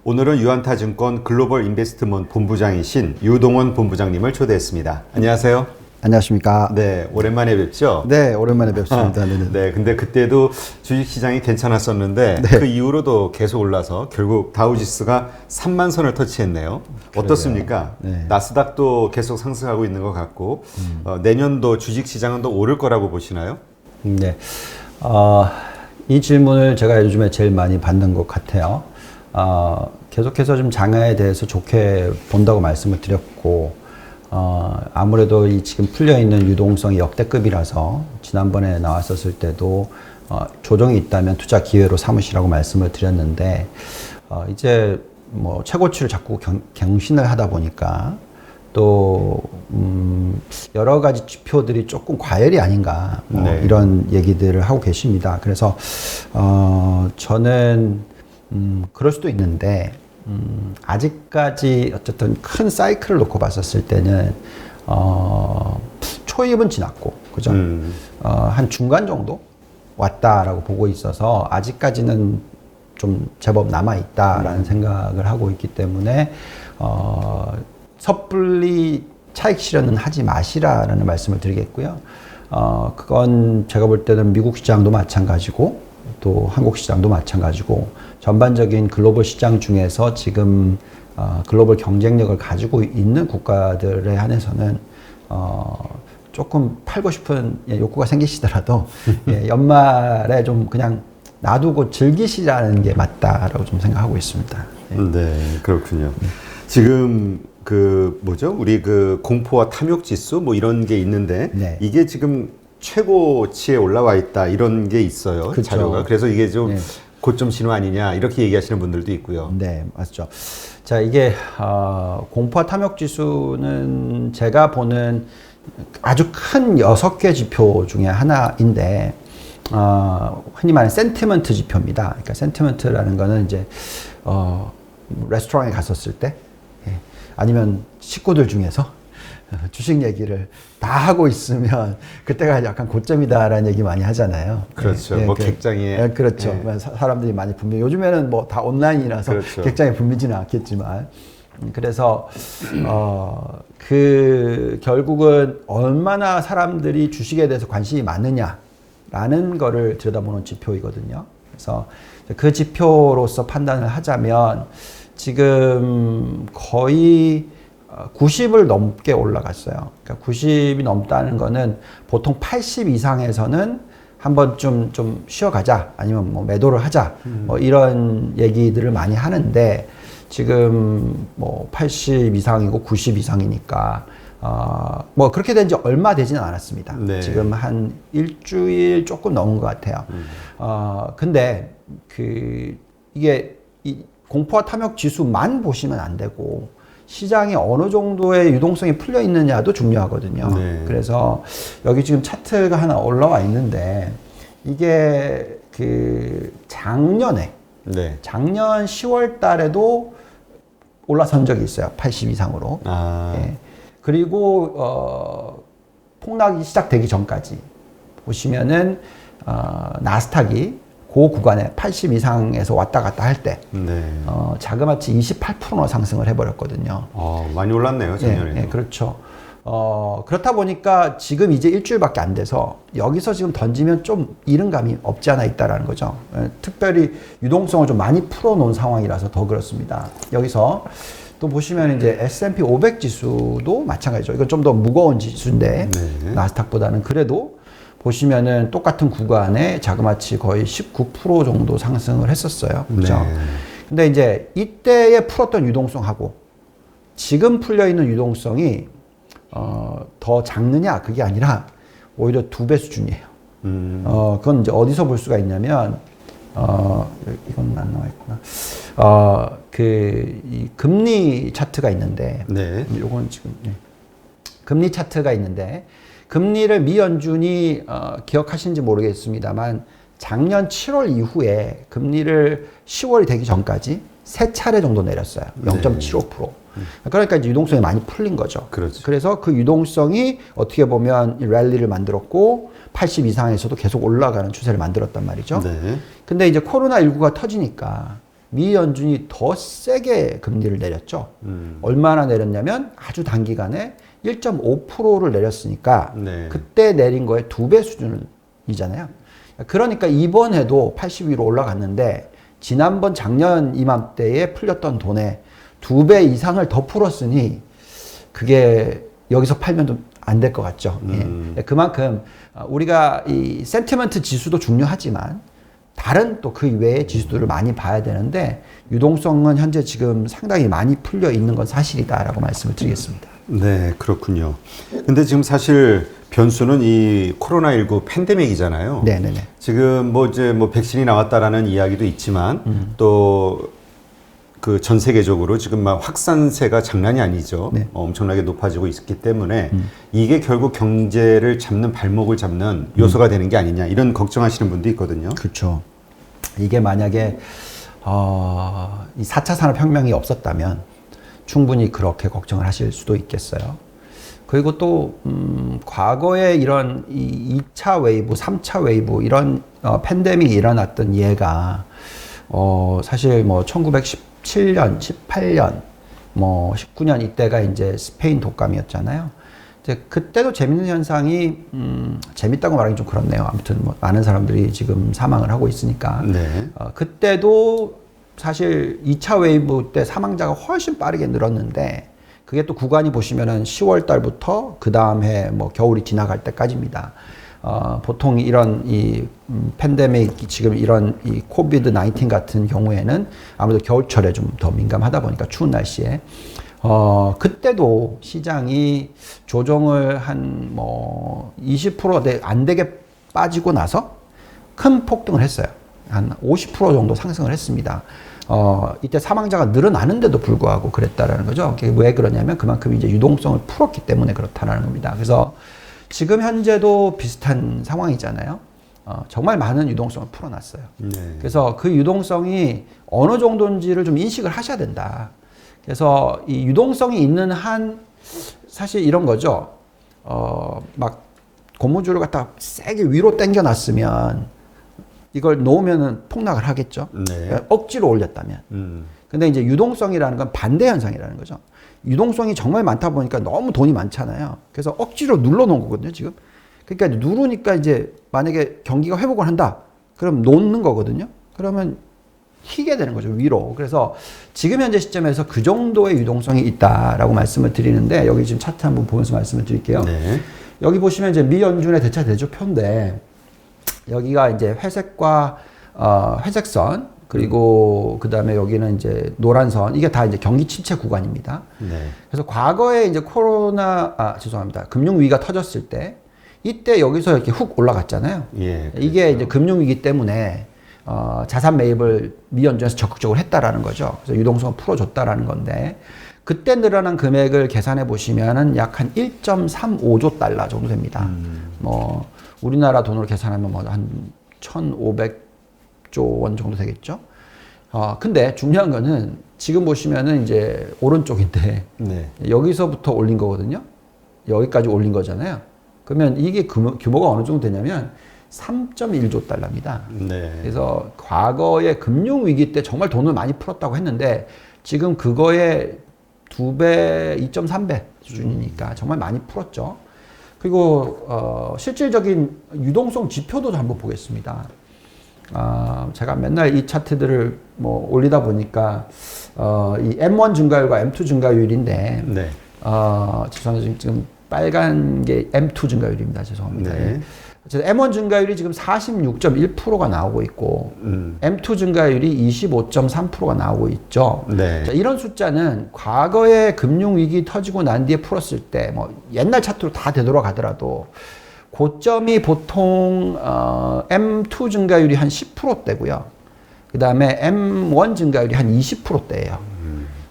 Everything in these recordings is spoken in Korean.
오늘은 유한타증권 글로벌 인베스트먼트 본부장이신 유동원 본부장님을 초대했습니다. 안녕하세요. 안녕하십니까. 네, 오랜만에 뵙죠? 네, 오랜만에 뵙습니다. 네, 근데 그때도 주식시장이 괜찮았었는데 네. 그 이후로도 계속 올라서 결국 다우지수가 3만 선을 터치했네요. 어떻습니까? 네. 나스닥도 계속 상승하고 있는 것 같고 내년도 주식시장은 더 오를 거라고 보시나요? 네. 이 질문을 제가 요즘에 제일 많이 받는 것 같아요. 계속해서 좀 장외에 대해서 좋게 본다고 말씀을 드렸고, 아무래도 이 지금 풀려있는 유동성이 역대급이라서 지난번에 나왔었을 때도 조정이 있다면 투자 기회로 삼으시라고 말씀을 드렸는데, 이제 뭐 최고치를 자꾸 경신을 하다 보니까 또 여러 가지 지표들이 조금 과열이 아닌가 네. 이런 얘기들을 하고 계십니다. 그래서 저는 그럴 수도 있는데 아직까지 어쨌든 큰 사이클을 놓고 봤었을 때는 초입은 지났고 그죠? 한 중간 정도 왔다라고 보고 있어서 아직까지는 좀 제법 남아 있다라는 생각을 하고 있기 때문에 섣불리 차익 실현은 하지 마시라라는 말씀을 드리겠고요. 그건 제가 볼 때는 미국 시장도 마찬가지고 또 한국 시장도 마찬가지고 전반적인 글로벌 시장 중에서 지금 글로벌 경쟁력을 가지고 있는 국가들에 한해서는 조금 팔고 싶은 욕구가 생기시더라도 연말에 좀 그냥 놔두고 즐기시라는 게 맞다라고 좀 생각하고 있습니다. 네, 그렇군요. 지금 우리 공포와 탐욕 지수 뭐 이런 게 있는데 네. 이게 지금 최고치에 올라와 있다 이런 게 있어요. 그쵸. 자료가. 그래서 이게 좀 네. 고점 신호 아니냐 이렇게 얘기하시는 분들도 있고요. 네, 맞죠. 자, 이게 공포와 탐욕 지수는 제가 보는 아주 큰 6개 지표 중에 하나인데 흔히 말하는 센티먼트 지표입니다. 그러니까 센티먼트라는 거는 이제 레스토랑에 갔었을 때 아니면 식구들 중에서 주식 얘기를 다 하고 있으면 그때가 약간 고점이다라는 얘기 많이 하잖아요. 그렇죠. 객장에. 그렇죠. 사람들이 많이 분명. 요즘에는 뭐 다 온라인이라서 그렇죠. 객장에 분미지는 않겠지만. 그래서 결국은 얼마나 사람들이 주식에 대해서 관심이 많느냐라는 거를 들여다보는 지표이거든요. 그래서 그 지표로서 판단을 하자면 지금 거의 90을 넘게 올라갔어요. 그러니까 90이 넘다는 거는 보통 80 이상에서는 한번 좀 쉬어가자 아니면 뭐 매도를 하자 뭐 이런 얘기들을 많이 하는데 지금 뭐 80 이상이고 90 이상이니까 뭐 그렇게 된 지 얼마 되지는 않았습니다. 네. 지금 한 일주일 조금 넘은 것 같아요. 근데 이게 이 공포와 탐욕 지수만 보시면 안 되고 시장이 어느 정도의 유동성이 풀려 있느냐도 중요하거든요. 네. 그래서 여기 지금 차트가 하나 올라와 있는데 이게 작년에 네. 작년 10월 달에도 올라선 적이 있어요. 80 이상으로. 예. 그리고 폭락이 시작되기 전까지 보시면은 나스닥이 그 구간에 80 이상에서 왔다 갔다 할 때 네. 자그마치 28% 상승을 해버렸거든요. 많이 올랐네요, 작년에도. 네, 그렇죠. 그렇다 보니까 지금 이제 일주일밖에 안 돼서 여기서 지금 던지면 좀 이른 감이 없지 않아 있다라는 거죠. 특별히 유동성을 좀 많이 풀어놓은 상황이라서 더 그렇습니다. 여기서 또 보시면 이제 S&P 500 지수도 마찬가지죠. 이건 좀 더 무거운 지수인데 네. 나스닥보다는 그래도 보시면은 똑같은 구간에 자그마치 거의 19% 정도 상승을 했었어요. 그렇죠? 네. 근데 이제 이때에 풀었던 유동성하고 지금 풀려 있는 유동성이 더 작느냐 그게 아니라 오히려 2배 수준이에요. 그건 이제 어디서 볼 수가 있냐면 이건 안 나와 있구나. 이 금리 차트가 있는데 네. 요건 지금 금리 차트가 있는데 금리를 미 연준이 기억하시는지 모르겠습니다만 작년 7월 이후에 금리를 10월이 되기 전까지 3차례 정도 내렸어요. 0.75%. 그러니까 이제 유동성이 많이 풀린 거죠. 그렇죠. 그래서 그 유동성이 어떻게 보면 랠리를 만들었고 80 이상에서도 계속 올라가는 추세를 만들었단 말이죠. 네. 근데 이제 코로나19가 터지니까 미 연준이 더 세게 금리를 내렸죠. 얼마나 내렸냐면 아주 단기간에 1.5%를 내렸으니까 네. 그때 내린 거의 2배 수준이잖아요. 그러니까 이번에도 80위로 올라갔는데 지난번 작년 이맘때에 풀렸던 돈에 2배 이상을 더 풀었으니 그게 여기서 팔면 좀 안 될 것 같죠. 예. 그만큼 우리가 이 센티먼트 지수도 중요하지만 다른 또 그 외의 지수들을 많이 봐야 되는데 유동성은 현재 지금 상당히 많이 풀려 있는 건 사실이다라고 말씀을 드리겠습니다. 네, 그렇군요. 근데 지금 사실 변수는 이 코로나19 팬데믹이잖아요. 네네네. 지금 뭐 이제 뭐 백신이 나왔다라는 이야기도 있지만 또 그 전 세계적으로 지금 막 확산세가 장난이 아니죠. 네. 엄청나게 높아지고 있기 때문에 이게 결국 경제를 잡는 발목을 잡는 요소가 되는 게 아니냐 이런 걱정하시는 분도 있거든요. 그렇죠. 이게 만약에 이 4차 산업혁명이 없었다면 충분히 그렇게 걱정을 하실 수도 있겠어요. 그리고 또 과거에 이런 이 2차 웨이브, 3차 웨이브 이런 팬데믹이 일어났던 예가 사실 뭐 1917년, 18년, 뭐 19년 이때가 이제 스페인 독감이었잖아요. 이제 그때도 재밌는 현상이 재밌다고 말하기 좀 그렇네요. 아무튼 뭐 많은 사람들이 지금 사망을 하고 있으니까. 네. 그때도 사실 2차 웨이브 때 사망자가 훨씬 빠르게 늘었는데 그게 또 구간이 보시면은 10월 달부터 그 다음 해 뭐 겨울이 지나갈 때까지입니다. 보통 이런 이 팬데믹 지금 이런 이 코비드 19 같은 경우에는 아무래도 겨울철에 좀 더 민감하다 보니까 추운 날씨에 그때도 시장이 조정을 한 뭐 20% 안 되게 빠지고 나서 큰 폭등을 했어요. 한 50% 정도 상승을 했습니다. 이때 사망자가 늘어나는데도 불구하고 그랬다라는 거죠. 왜 그러냐면 그만큼 이제 유동성을 풀었기 때문에 그렇다라는 겁니다. 그래서 지금 현재도 비슷한 상황이잖아요. 정말 많은 유동성을 풀어놨어요. 네. 그래서 그 유동성이 어느 정도인지를 좀 인식을 하셔야 된다. 그래서 이 유동성이 있는 한 사실 이런 거죠. 막 고무줄을 갖다 세게 위로 당겨놨으면 이걸 놓으면은 폭락을 하겠죠. 네. 그러니까 억지로 올렸다면. 근데 이제 유동성이라는 건 반대 현상이라는 거죠. 유동성이 정말 많다 보니까 너무 돈이 많잖아요. 그래서 억지로 눌러 놓은 거거든요, 지금. 그러니까 누르니까 이제 만약에 경기가 회복을 한다. 그럼 놓는 거거든요. 그러면 휘게 되는 거죠, 위로. 그래서 지금 현재 시점에서 그 정도의 유동성이 있다라고 말씀을 드리는데 여기 지금 차트 한번 보면서 말씀을 드릴게요. 네. 여기 보시면 이제 미 연준의 대차 대조표인데 여기가 이제 회색과 회색선 그리고 그 다음에 여기는 이제 노란선 이게 다 이제 경기 침체 구간입니다. 네. 그래서 과거에 이제 죄송합니다. 금융위기가 터졌을 때 이때 여기서 이렇게 훅 올라갔잖아요. 예. 이게 이제 금융위기 때문에 자산 매입을 미 연준에서 적극적으로 했다라는 거죠. 그래서 유동성을 풀어줬다라는 건데 그때 늘어난 금액을 계산해 보시면은 약 한 1.35조 달러 정도 됩니다. 뭐 우리나라 돈으로 계산하면 뭐 한 1,500조 원 정도 되겠죠. 근데 중요한 거는 지금 보시면은 이제 오른쪽인데 네. 여기서부터 올린 거거든요. 여기까지 올린 거잖아요. 그러면 이게 규모가 어느 정도 되냐면 3.1조 달러입니다. 네. 그래서 과거에 금융위기 때 정말 돈을 많이 풀었다고 했는데 지금 그거의 2배, 2.3배 수준이니까 정말 많이 풀었죠. 그리고 실질적인 유동성 지표도 한번 보겠습니다. 제가 맨날 이 차트들을 뭐 올리다 보니까 이 M1 증가율과 M2 증가율인데 네. 죄송합니다. 지금 빨간 게 M2 증가율입니다. 죄송합니다. 네. M1 증가율이 지금 46.1%가 나오고 있고 M2 증가율이 25.3%가 나오고 있죠. 네. 자, 이런 숫자는 과거에 금융위기 터지고 난 뒤에 풀었을 때 뭐 옛날 차트로 다 되돌아가더라도 고점이 보통 M2 증가율이 한 10%대고요. 그 다음에 M1 증가율이 한 20%대예요.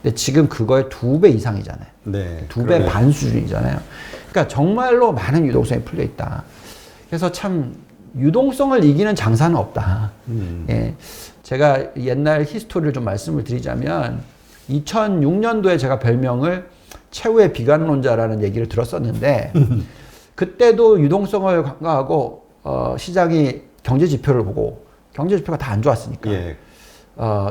근데 지금 그거의 2배 이상이잖아요. 네. 2배 반 수준이잖아요. 그러니까 정말로 많은 유동성이 풀려 있다. 그래서 참 유동성을 이기는 장사는 없다. 예. 제가 옛날 히스토리를 좀 말씀을 드리자면 2006년도에 제가 별명을 최후의 비관론자라는 얘기를 들었었는데 그때도 유동성을 강화하고 시장이 경제 지표를 보고 경제 지표가 다 안 좋았으니까 예.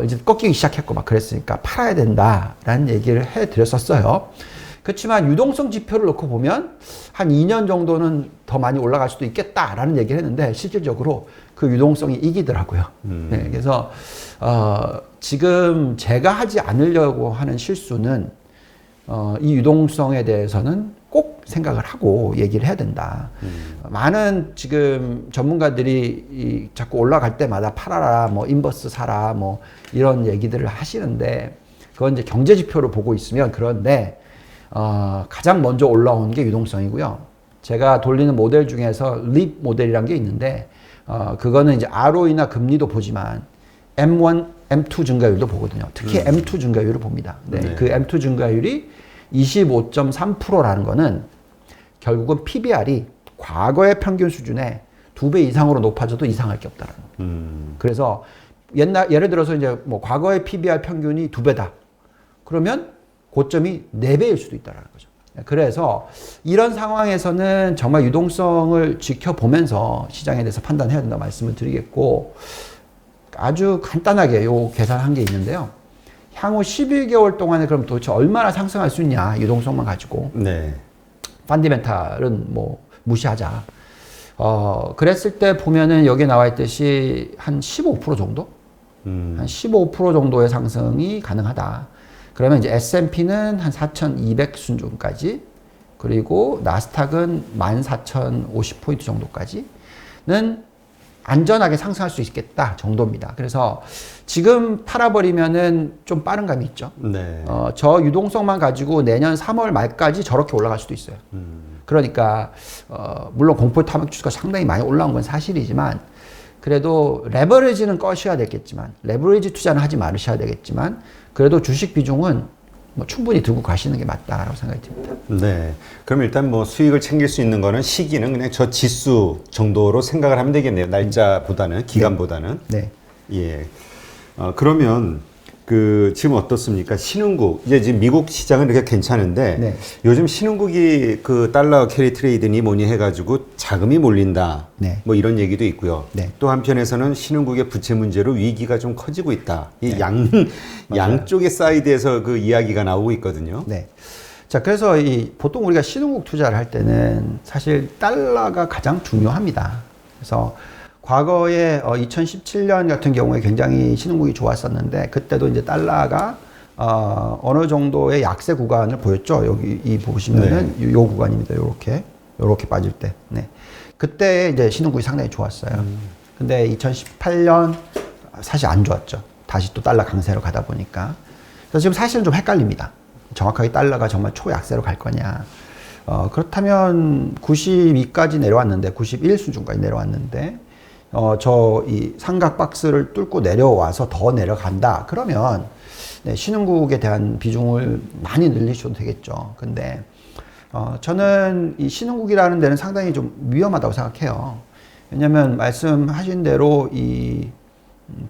이제 꺾이기 시작했고 막 그랬으니까 팔아야 된다라는 얘기를 해드렸었어요. 그렇지만 유동성 지표를 놓고 보면 한 2년 정도는 더 많이 올라갈 수도 있겠다라는 얘기를 했는데 실질적으로 그 유동성이 이기더라고요. 네, 그래서 지금 제가 하지 않으려고 하는 실수는 이 유동성에 대해서는 꼭 생각을 하고 얘기를 해야 된다. 많은 지금 전문가들이 자꾸 올라갈 때마다 팔아라, 뭐 인버스 사라, 뭐 이런 얘기들을 하시는데 그건 이제 경제 지표를 보고 있으면 그런데 가장 먼저 올라오는 게 유동성이고요. 제가 돌리는 모델 중에서 립 모델이라는 게 있는데 그거는 이제 ROE나 금리도 보지만 M1, M2 증가율도 보거든요. 특히 M2 증가율을 봅니다. 네. 그 M2 증가율이 25.3%라는 거는 결국은 PBR이 과거의 평균 수준의 2배 이상으로 높아져도 이상할 게 없다라는 거예요. 그래서 예를 들어서 이제 뭐 과거의 PBR 평균이 2배다. 그러면 고점이 4배일 수도 있다라는 거죠. 그래서 이런 상황에서는 정말 유동성을 지켜보면서 시장에 대해서 판단해야 된다 말씀을 드리겠고 아주 간단하게 요 계산한 게 있는데요. 향후 11개월 동안에 그럼 도대체 얼마나 상승할 수 있냐 유동성만 가지고 네. 펀디멘탈은 뭐 무시하자. 그랬을 때 보면은 여기에 나와 있듯이 한 15% 정도? 한 15% 정도의 상승이 가능하다. 그러면 이제 S&P는 한 4,200 수준까지 그리고 나스닥은 14,050포인트 정도까지는 안전하게 상승할 수 있겠다 정도입니다. 그래서 지금 팔아버리면은 좀 빠른 감이 있죠. 네. 저 유동성만 가지고 내년 3월 말까지 저렇게 올라갈 수도 있어요. 그러니까 물론 공포 탐욕 지수가 상당히 많이 올라온 건 사실이지만 그래도 레버리지는 꺼셔야 되겠지만 레버리지 투자는 하지 말으셔야 되겠지만 그래도 주식 비중은 뭐 충분히 들고 가시는 게 맞다라고 생각이 듭니다. 네. 그럼 일단 뭐 수익을 챙길 수 있는 거는 시기는 그냥 저 지수 정도로 생각을 하면 되겠네요. 날짜보다는, 기간보다는. 네. 예. 그러면 그 지금 어떻습니까? 신흥국 이제 지금 미국 시장은 이렇게 괜찮은데 네. 요즘 신흥국이 그 달러 캐리 트레이드니 뭐니 해가지고 자금이 몰린다. 네. 뭐 이런 얘기도 있고요. 네. 또 한편에서는 신흥국의 부채 문제로 위기가 좀 커지고 있다. 이 양쪽의 사이드에서 그 이야기가 나오고 있거든요. 네. 자, 그래서 보통 우리가 신흥국 투자를 할 때는 사실 달러가 가장 중요합니다. 그래서 과거에 2017년 같은 경우에 굉장히 신흥국이 좋았었는데 그때도 이제 달러가 어느 정도의 약세 구간을 보였죠. 여기 이 보시면은 요 구간입니다. 요렇게 빠질 때. 네. 그때 이제 신흥국이 상당히 좋았어요. 근데 2018년 사실 안 좋았죠. 다시 또 달러 강세로 가다 보니까. 그래서 지금 사실은 좀 헷갈립니다. 정확하게 달러가 정말 초약세로 갈 거냐. 그렇다면 92까지 내려왔는데 91 수준까지 내려왔는데 이 삼각 박스를 뚫고 내려와서 더 내려간다. 그러면 네, 신흥국에 대한 비중을 많이 늘리셔도 되겠죠. 근데 저는 이 신흥국이라는 데는 상당히 좀 위험하다고 생각해요. 왜냐하면 말씀하신 대로 이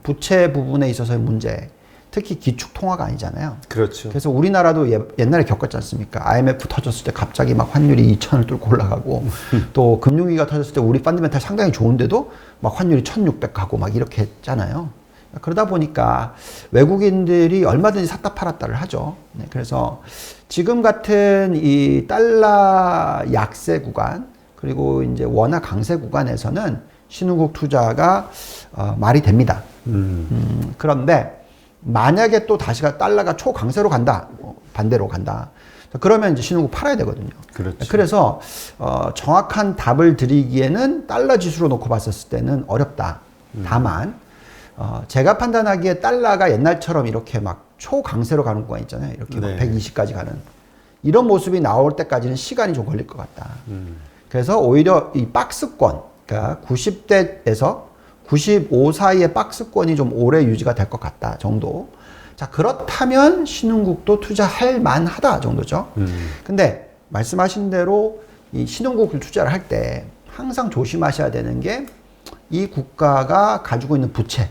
부채 부분에 있어서의 문제, 특히 기축 통화가 아니잖아요. 그렇죠. 그래서 우리나라도 옛날에 겪었지 않습니까? IMF 터졌을 때 갑자기 막 환율이 2,000을 뚫고 올라가고 또 금융위기가 터졌을 때 우리 펀드멘탈 상당히 좋은데도 막 환율이 1,600 가고 막 이렇게 했잖아요. 그러다 보니까 외국인들이 얼마든지 샀다 팔았다를 하죠. 네, 그래서 지금 같은 이 달러 약세 구간 그리고 이제 원화 강세 구간에서는 신흥국 투자가 말이 됩니다. 그런데 만약에 또 다시가 달러가 초강세로 간다, 반대로 간다. 그러면 이제 신흥국 팔아야 되거든요. 그렇죠. 그래서 정확한 답을 드리기에는 달러 지수로 놓고 봤었을 때는 어렵다. 다만 제가 판단하기에 달러가 옛날처럼 이렇게 막 초강세로 가는 구간 있잖아요. 이렇게 막 120까지 가는 이런 모습이 나올 때까지는 시간이 좀 걸릴 것 같다. 그래서 오히려 이 박스권, 그러니까 90대에서 95 사이의 박스권이 좀 오래 유지가 될 것 같다 정도. 자, 그렇다면 신흥국도 투자할 만하다 정도죠. 근데 말씀하신 대로 이 신흥국을 투자를 할 때 항상 조심하셔야 되는 게 이 국가가 가지고 있는 부채,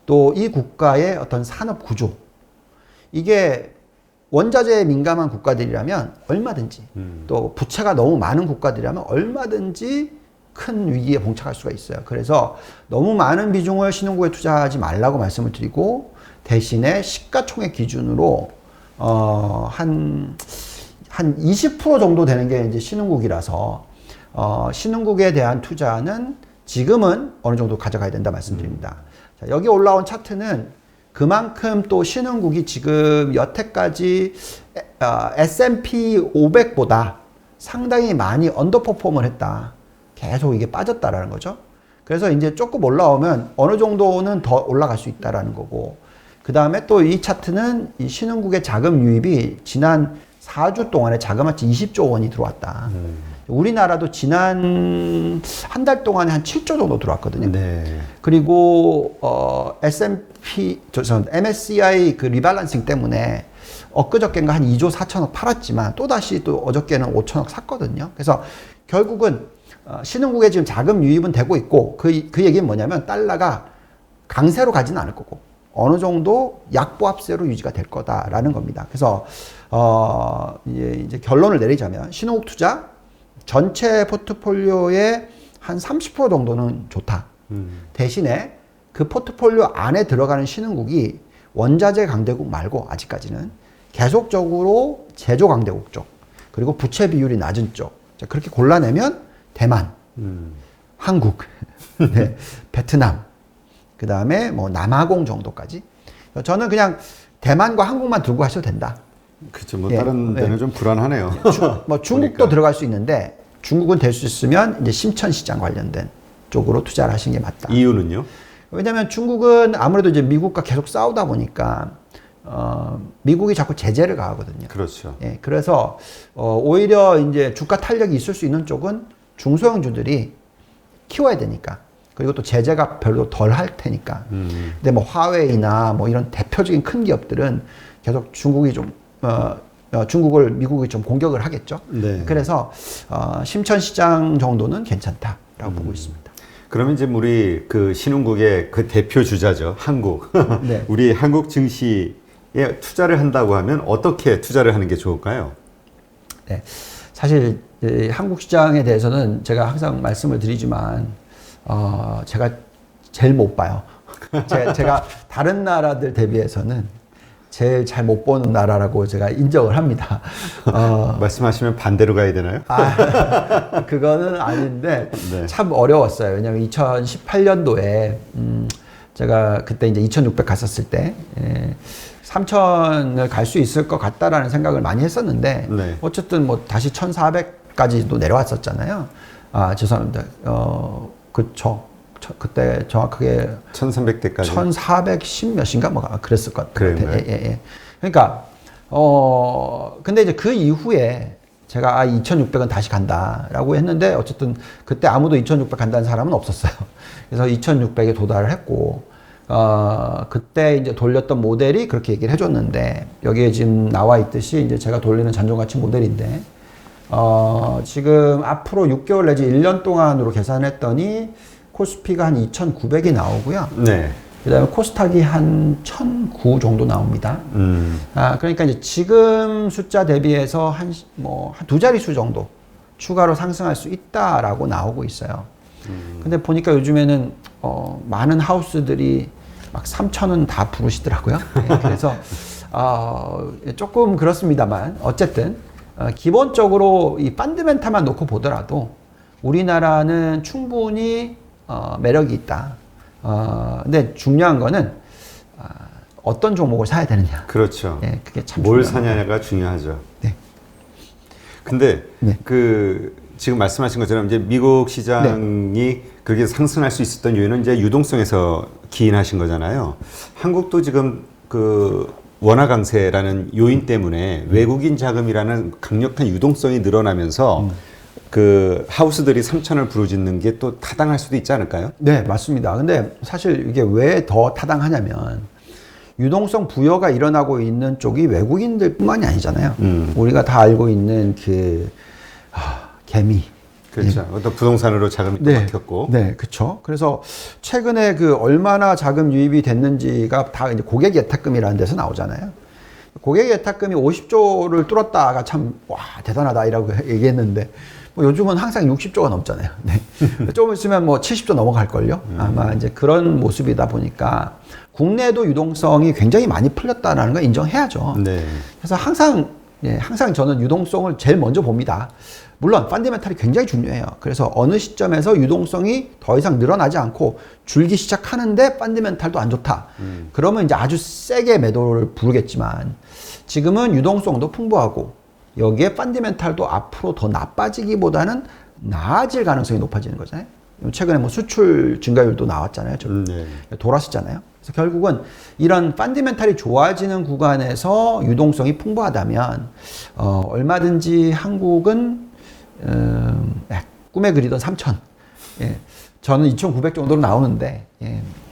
또 이 국가의 어떤 산업 구조, 이게 원자재에 민감한 국가들이라면 얼마든지 또 부채가 너무 많은 국가들이라면 얼마든지 큰 위기에 봉착할 수가 있어요. 그래서 너무 많은 비중을 신흥국에 투자하지 말라고 말씀을 드리고 대신에 시가총액 기준으로 한 20% 정도 되는 게 이제 신흥국이라서 신흥국에 대한 투자는 지금은 어느 정도 가져가야 된다 말씀드립니다. 자, 여기 올라온 차트는 그만큼 또 신흥국이 지금 여태까지 S&P 500보다 상당히 많이 언더퍼폼을 했다. 계속 이게 빠졌다라는 거죠. 그래서 이제 조금 올라오면 어느 정도는 더 올라갈 수 있다라는 거고, 그 다음에 또 이 차트는 이 신흥국의 자금 유입이 지난 4주 동안에 자그마치 20조 원이 들어왔다. 우리나라도 지난 한 달 동안에 한 7조 정도 들어왔거든요. 네. 그리고 MSCI 그 리밸런싱 때문에 엊그저께인가 한 2조 4천억 팔았지만 또다시 또 어저께는 5천억 샀거든요. 그래서 결국은 신흥국에 지금 자금 유입은 되고 있고 그 얘기는 뭐냐면 달러가 강세로 가지는 않을 거고 어느 정도 약보합세로 유지가 될 거다라는 겁니다. 그래서 이제 결론을 내리자면 신흥국 투자 전체 포트폴리오의 한 30% 정도는 좋다. 대신에 그 포트폴리오 안에 들어가는 신흥국이 원자재 강대국 말고 아직까지는 계속적으로 제조 강대국 쪽 그리고 부채 비율이 낮은 쪽 그렇게 골라내면 대만, 한국, 네, 베트남, 그 다음에 뭐 남아공 정도까지. 저는 그냥 대만과 한국만 들고 하셔도 된다. 그렇죠. 뭐 예, 다른 데는 예. 좀 불안하네요. 뭐 중국도 보니까. 들어갈 수 있는데 중국은 될 수 있으면 이제 심천 시장 관련된 쪽으로 투자를 하시는 게 맞다. 이유는요? 왜냐하면 중국은 아무래도 이제 미국과 계속 싸우다 보니까 미국이 자꾸 제재를 가하거든요. 그렇죠. 예, 그래서 오히려 이제 주가 탄력이 있을 수 있는 쪽은 중소형주들이 키워야 되니까. 그리고 또 제재가 별로 덜 할 테니까. 근데 뭐 화웨이나 뭐 이런 대표적인 큰 기업들은 계속 중국이 좀 중국을 미국이 좀 공격을 하겠죠. 네. 그래서 심천 시장 정도는 괜찮다라고 보고 있습니다. 그러면 이제 우리 그 신흥국의 그 대표 주자죠. 한국. 네. 우리 한국 증시에 투자를 한다고 하면 어떻게 투자를 하는 게 좋을까요? 네. 사실 한국 시장에 대해서는 제가 항상 말씀을 드리지만 제가 제일 못 봐요. 제가 다른 나라들 대비해서는 제일 잘 못 보는 나라라고 제가 인정을 합니다. 말씀하시면 반대로 가야 되나요? 그거는 아닌데 네. 참 어려웠어요. 왜냐하면 2018년도에 제가 그때 이제 2,600 갔었을 때 3,000을 갈 수 있을 것 같다라는 생각을 많이 했었는데 네. 어쨌든 뭐 다시 1,400까지도 내려왔었잖아요. 죄송합니다. 그쵸. 그때 정확하게 1300대까지. 1,410 몇인가 뭐 그랬을 것 같아요. 그래요? 예. 그러니까 근데 이제 그 이후에 제가 2,600은 다시 간다라고 했는데 어쨌든 그때 아무도 2,600 간다는 사람은 없었어요. 그래서 2,600에 도달을 했고 그때 이제 돌렸던 모델이 그렇게 얘기를 해줬는데 여기에 지금 나와 있듯이 이제 제가 돌리는 잔존가치 모델인데 지금 앞으로 6개월 내지 1년 동안으로 계산했더니 코스피가 한 2,900이 나오고요. 네. 그 다음에 코스닥이 한 1,009 정도 나옵니다. 그러니까 이제 지금 숫자 대비해서 한 두 자릿수 정도 추가로 상승할 수 있다라고 나오고 있어요. 근데 보니까 요즘에는 많은 하우스들이 막 3,000은 다 부르시더라고요. 네, 그래서 조금 그렇습니다만 어쨌든 기본적으로 이 펀드멘탈만 놓고 보더라도 우리나라는 충분히 매력이 있다. 근데 중요한 거는 어떤 종목을 사야 되느냐. 그렇죠. 네, 그게 참 뭘 중요합니다. 사냐가 중요하죠. 네. 근데 네. 그 지금 말씀하신 것처럼 이제 미국 시장이 그렇게 상승할 수 있었던 요인은 이제 유동성에서 기인하신 거잖아요. 한국도 지금 그 원화 강세라는 요인 때문에 외국인 자금이라는 강력한 유동성이 늘어나면서 그 하우스들이 3,000을 부르짖는 게 또 타당할 수도 있지 않을까요? 네, 맞습니다. 근데 사실 이게 왜 더 타당하냐면 유동성 부여가 일어나고 있는 쪽이 외국인들 뿐만이 아니잖아요. 우리가 다 알고 있는 개미. 그렇죠. 어떤 부동산으로 자금이 또 막혔고. 네, 그렇죠. 그래서 최근에 그 얼마나 자금 유입이 됐는지가 다 이제 고객 예탁금이라는 데서 나오잖아요. 고객 예탁금이 50조를 뚫었다가 참 와 대단하다 이라고 얘기했는데 뭐 요즘은 항상 60조가 넘잖아요. 네. 조금 있으면 뭐 70조 넘어갈걸요. 아마 이제 그런 모습이다 보니까 국내도 유동성이 굉장히 많이 풀렸다는 걸 인정해야죠. 네. 그래서 항상 저는 유동성을 제일 먼저 봅니다. 물론 펀더멘탈이 굉장히 중요해요. 그래서 어느 시점에서 유동성이 더 이상 늘어나지 않고 줄기 시작하는데 펀더멘탈도 안 좋다. 그러면 이제 아주 세게 매도를 부르겠지만 지금은 유동성도 풍부하고 여기에 펀더멘탈도 앞으로 더 나빠지기보다는 나아질 가능성이 높아지는 거잖아요. 최근에 뭐 수출 증가율도 나왔잖아요. 네. 돌았었잖아요. 그래서 결국은 이런 펀더멘탈이 좋아지는 구간에서 유동성이 풍부하다면 얼마든지 한국은 꿈에 그리던 3,000. 예, 저는 2,900 정도로 나오는데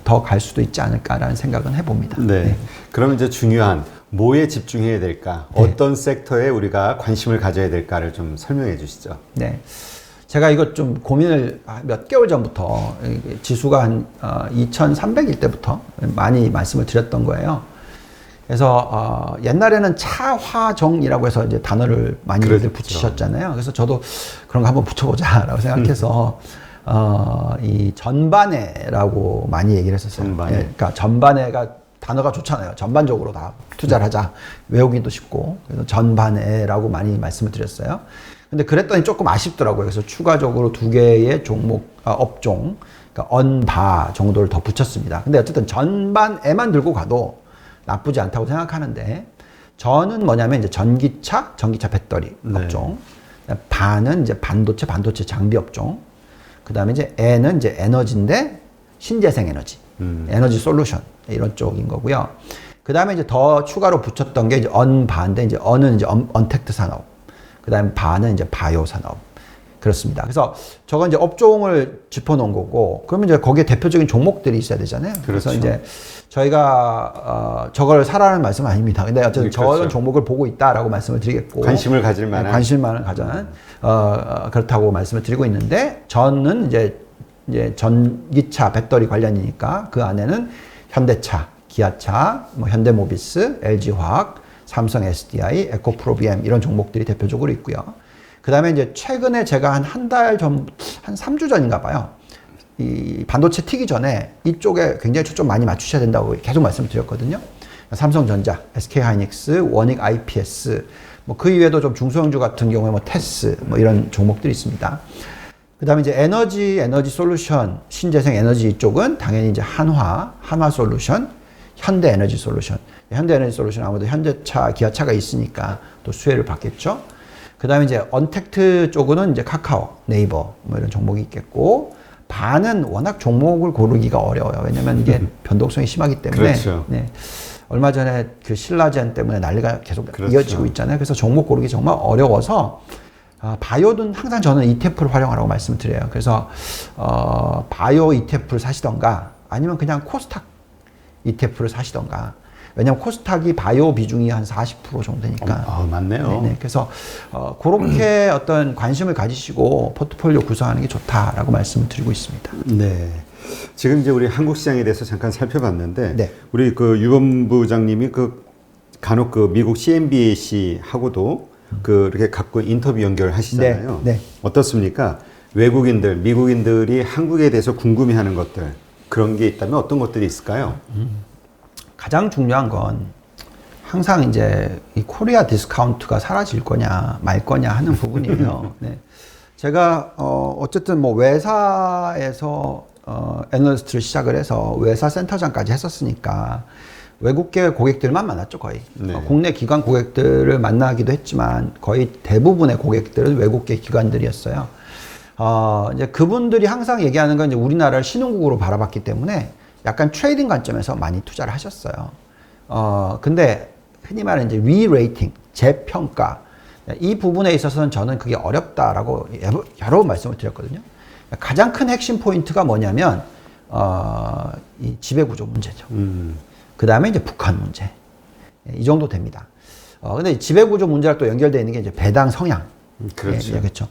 더 갈 수도 있지 않을까라는 생각은 해봅니다. 네. 네. 그럼 이제 중요한 뭐에 집중해야 될까? 네. 어떤 섹터에 우리가 관심을 가져야 될까를 좀 설명해 주시죠. 네. 제가 이거 좀 고민을 몇 개월 전부터 지수가 한 2,300일 때부터 많이 말씀을 드렸던 거예요. 그래서 옛날에는 차화정이라고 해서 이제 단어를 많이 그렇죠. 붙이셨잖아요. 그래서 저도 그런 거 한번 붙여보자라고 생각해서 이 전반회라고 많이 얘기를 했었어요. 전반회. 예, 그러니까 전반회가 단어가 좋잖아요. 전반적으로 다 투자를 하자. 외우기도 쉽고. 그래서 전반회라고 많이 말씀을 드렸어요. 근데 그랬더니 조금 아쉽더라고요. 그래서 추가적으로 2개의 업종, 그러니까 언바 정도를 더 붙였습니다. 근데 어쨌든 전반에만 들고 가도 나쁘지 않다고 생각하는데, 저는 뭐냐면 이제 전기차 배터리 업종, 반은 이제 반도체 장비 업종, 그 다음에 이제 N은 이제 에너지인데 신재생 에너지, 에너지 솔루션 이런 쪽인 거고요. 그 다음에 이제 더 추가로 붙였던 게 이제 언바인데 이제 언은 이제 언택트 산업. 그 다음에 바는 이제 바이오 산업. 그렇습니다. 그래서 저건 이제 업종을 짚어놓은 거고, 그러면 이제 거기에 대표적인 종목들이 있어야 되잖아요. 그렇죠. 그래서 이제 저희가, 저걸 사라는 말씀은 아닙니다. 근데 어쨌든 그렇죠. 저런 종목을 보고 있다라고 말씀을 드리겠고. 관심을 가질 만한. 관심을 가져는, 그렇다고 말씀을 드리고 있는데, 저는 이제 전기차 배터리 관련이니까 그 안에는 현대차, 기아차, 뭐 현대모비스, LG화학, 삼성 SDI, 에코프로비엠 이런 종목들이 대표적으로 있고요. 그 다음에 이제 최근에 제가 한 달 전, 한 3주 전인가 봐요. 이 반도체 튀기 전에 이쪽에 굉장히 초점 많이 맞추셔야 된다고 계속 말씀드렸거든요. 삼성전자, SK하이닉스, 원익 IPS, 뭐 그 이외에도 좀 중소형주 같은 경우에 뭐 테스, 뭐 이런 종목들이 있습니다. 그 다음에 이제 에너지 솔루션, 신재생 에너지 이쪽은 당연히 이제 한화 솔루션, 현대에너지 솔루션. 현대에너지 솔루션 아무래도 현대차, 기아차가 있으니까 또 수혜를 받겠죠. 그 다음에 이제 언택트 쪽은 이제 카카오, 네이버 뭐 이런 종목이 있겠고, 반은 워낙 종목을 고르기가 어려워요. 왜냐면 이게 변동성이 심하기 때문에. 그렇죠. 네. 얼마 전에 그 신라젠 때문에 난리가 계속 그렇죠. 이어지고 있잖아요. 그래서 종목 고르기 정말 어려워서 바이오는 항상 저는 ETF를 활용하라고 말씀드려요. 그래서 바이오 ETF를 사시던가 아니면 그냥 코스닥 ETF를 사시던가. 왜냐면 코스닥이 바이오 비중이 한 40% 정도 되니까. 맞네요. 네네. 그래서 그렇게 어떤 관심을 가지시고 포트폴리오 구성하는 게 좋다라고 말씀을 드리고 있습니다. 네. 지금 이제 우리 한국 시장에 대해서 잠깐 살펴봤는데, 네. 우리 그 유본부장님이 간혹 미국 CNBC 하고도 이렇게 가끔 인터뷰 연결하시잖아요. 네. 네. 어떻습니까? 외국인들, 미국인들이 한국에 대해서 궁금해하는 것들, 그런 게 있다면 어떤 것들이 있을까요? 가장 중요한 건 항상 이제 이 코리아 디스카운트가 사라질 거냐 말 거냐 하는 부분이에요. 네. 제가 어쨌든 뭐 외사에서 애널리스트를 시작을 해서 외사 센터장까지 했었으니까 외국계 고객들만 만났죠, 거의. 네. 국내 기관 고객들을 만나기도 했지만 거의 대부분의 고객들은 외국계 기관들이었어요. 이제 그분들이 항상 얘기하는 건 이제 우리나라를 신흥국으로 바라봤기 때문에 약간 트레이딩 관점에서 많이 투자를 하셨어요. 근데 흔히 말하는 이제 리레이팅, 재평가. 이 부분에 있어서는 저는 그게 어렵다라고 여러 번 말씀을 드렸거든요. 가장 큰 핵심 포인트가 뭐냐면, 이 지배구조 문제죠. 그 다음에 이제 북한 문제. 이 정도 됩니다. 근데 지배구조 문제랑 또 연결되어 있는 게 이제 배당 성향. 그렇죠. 예, 그렇죠.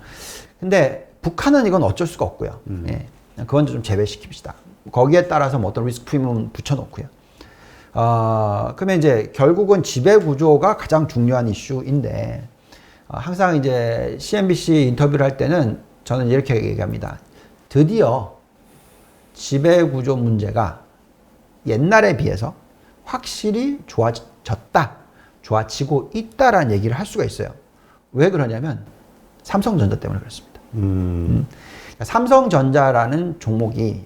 근데 북한은 이건 어쩔 수가 없고요. 예, 그건 좀 제외시킵시다. 거기에 따라서 뭐 어떤 리스크 프리미엄 붙여놓고요. 그러면 이제 결국은 지배구조가 가장 중요한 이슈인데, 항상 이제 CNBC 인터뷰를 할 때는 저는 이렇게 얘기합니다. 드디어 지배구조 문제가 옛날에 비해서 확실히 좋아졌다, 좋아지고 있다라는 얘기를 할 수가 있어요. 왜 그러냐면 삼성전자 때문에 그렇습니다. 삼성전자라는 종목이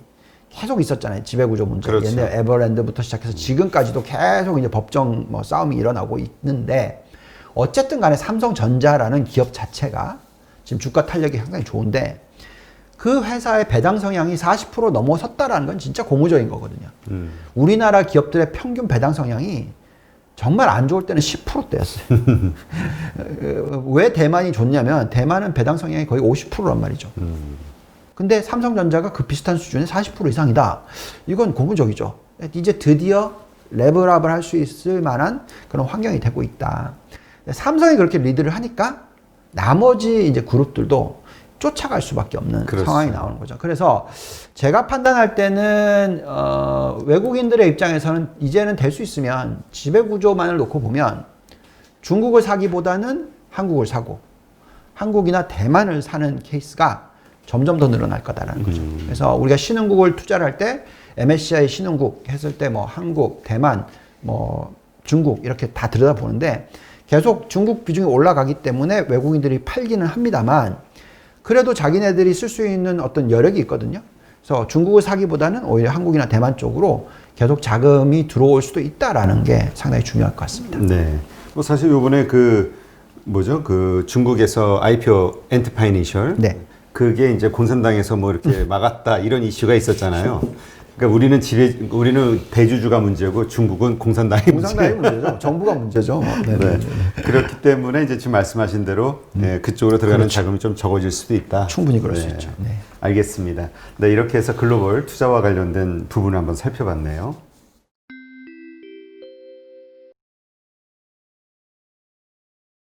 계속 있었잖아요. 지배구조 문제. 그렇죠. 옛날 에버랜드부터 시작해서 지금까지도 계속 이제 법정 뭐 싸움이 일어나고 있는데 어쨌든 간에 삼성전자라는 기업 자체가 지금 주가 탄력이 상당히 좋은데 그 회사의 배당 성향이 40% 넘어섰다라는 건 진짜 고무적인 거거든요. 우리나라 기업들의 평균 배당 성향이 정말 안 좋을 때는 10%대였어요. 왜 대만이 좋냐면 대만은 배당 성향이 거의 50%란 말이죠. 근데 삼성전자가 그 비슷한 수준의 40% 이상이다. 이건 고무적이죠. 이제 드디어 레벨업을 할 수 있을 만한 그런 환경이 되고 있다. 삼성이 그렇게 리드를 하니까 나머지 이제 그룹들도 쫓아갈 수밖에 없는 그렇죠. 상황이 나오는 거죠. 그래서 제가 판단할 때는 외국인들의 입장에서는 이제는 될 수 있으면 지배구조만을 놓고 보면 중국을 사기보다는 한국을 사고 한국이나 대만을 사는 케이스가 점점 더 늘어날 거다라는 거죠. 그래서 우리가 신흥국을 투자를 할 때 MSCI 신흥국 했을 때 뭐 한국, 대만, 뭐 중국 이렇게 다 들여다보는데 계속 중국 비중이 올라가기 때문에 외국인들이 팔기는 합니다만 그래도 자기네들이 쓸 수 있는 어떤 여력이 있거든요. 그래서 중국을 사기보다는 오히려 한국이나 대만 쪽으로 계속 자금이 들어올 수도 있다라는 게 상당히 중요할 것 같습니다. 네. 뭐 사실 요번에 그 중국에서 IPO 엔트파이니셜 네. 그게 이제 공산당에서 뭐 이렇게 막았다 이런 이슈가 있었잖아요. 그러니까 우리는 대주주가 문제고 중국은 공산당이 문제죠. 정부가 문제죠. 네. 그렇기 때문에 이제 지금 말씀하신 대로 그쪽으로 들어가는 그렇죠. 자금이 좀 적어질 수도 있다. 충분히 그럴 수 있죠. 네. 알겠습니다. 네, 이렇게 해서 글로벌 투자와 관련된 부분을 한번 살펴봤네요.